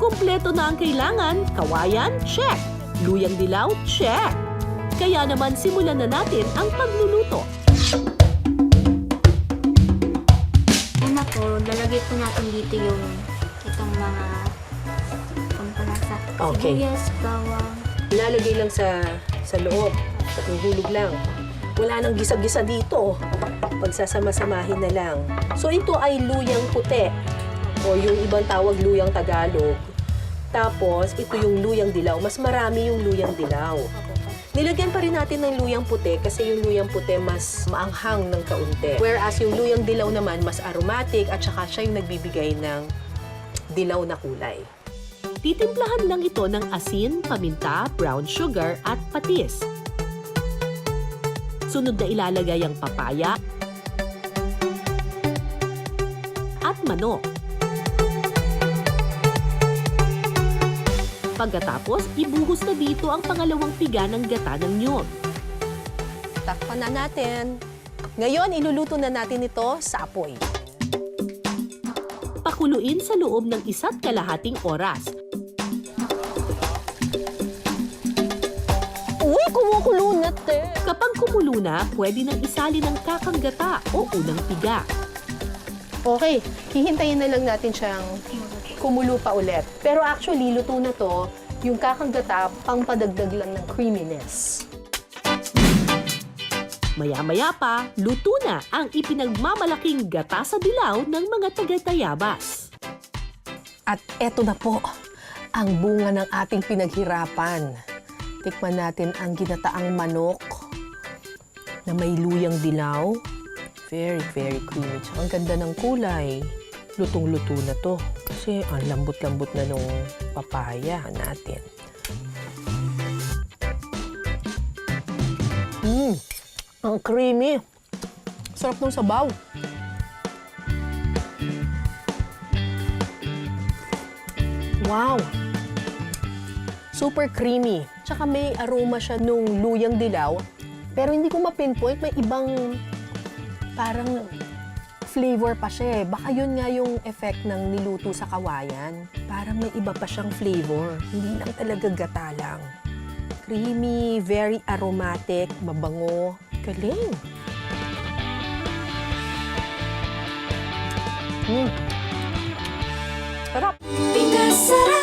Kumpleto na ang kailangan. Kawayan, check. Luyang dilaw, check. Kaya naman simulan na natin ang pagluluto. Una po, lalagay po natin dito yung itong mga pampalasa. Okay. Sibuyas, bawang. Ilalagay lang sa loob. Sa hulog lang. Wala nang gisa-gisa dito. Pagsasama-samahin na lang. So ito ay luyang puti. O yung ibang tawag luyang Tagalog. Tapos ito yung luyang dilaw. Mas marami yung luyang dilaw. Nilagyan pa rin natin ng luyang puti kasi yung luyang puti mas maanghang ng kaunti. Whereas yung luyang dilaw naman mas aromatic at saka siya yung nagbibigay ng dilaw na kulay. Titimplahan lang ito ng asin, paminta, brown sugar at patis. Sunod na ilalagay ang papaya at manok. Pagkatapos, ibuhos na dito ang pangalawang piga ng gata ng niyog. Takpan na natin. Ngayon, iluluto na natin ito sa apoy. Pakuluin sa loob ng 1.5 oras. Uy, kumukulo na, te! Kapag kumulo na, pwede nang isali ng kakang gata o unang piga. Okay, hihintayin na lang natin siyang kumulo pa ulit. Pero actually, luto na to, yung kakang gata, pang padagdag lang ng creaminess. Maya-maya pa, luto na ang ipinagmamalaking gata sa dilaw ng mga taga-Tayabas. At eto na po, ang bunga ng ating pinaghirapan. Tikman natin ang ginataang manok na may luyang dilaw. Very, very creamy. Tsaka ang ganda ng kulay. Lutong-luto na to. Kasi ang lambot-lambot na nung papaya natin. Ang creamy. Sarap ng sabaw. Wow! Super creamy. Tsaka may aroma siya nung luyang dilaw. Pero hindi ko ma-pinpoint, may ibang parang flavor pa siya eh. Baka yun nga yung effect ng niluto sa kawayan. Parang may iba pa siyang flavor. Hindi lang talaga gata lang. Creamy, very aromatic, mabango. Galing! Sarap! Pinasarap!